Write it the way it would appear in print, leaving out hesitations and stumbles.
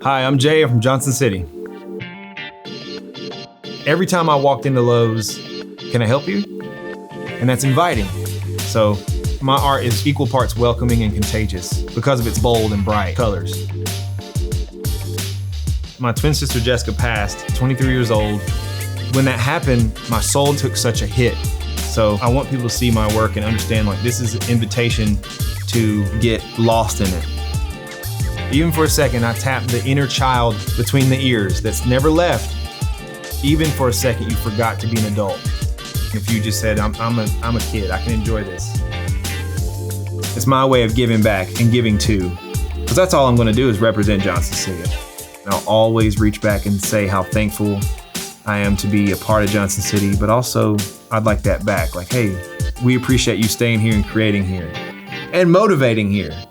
Hi, I'm Jay from Johnson City. Every time I walked into Lowe's, can I help you? And that's inviting. So my art is equal parts welcoming and contagious because of its bold and bright colors. My twin sister Jessica passed, 23 years old. When that happened, my soul took such a hit. So I want people to see my work and understand like this is an invitation to get lost in it. Even for a second, I tapped the inner child between the ears that's never left. Even for a second, you forgot to be an adult. If you just said, I'm a kid, I can enjoy this. It's my way of giving back and giving too. Because that's all I'm gonna do is represent Johnson City. And I'll always reach back and say how thankful I am to be a part of Johnson City, but also I'd like that back. Like, hey, we appreciate you staying here and creating here and motivating here.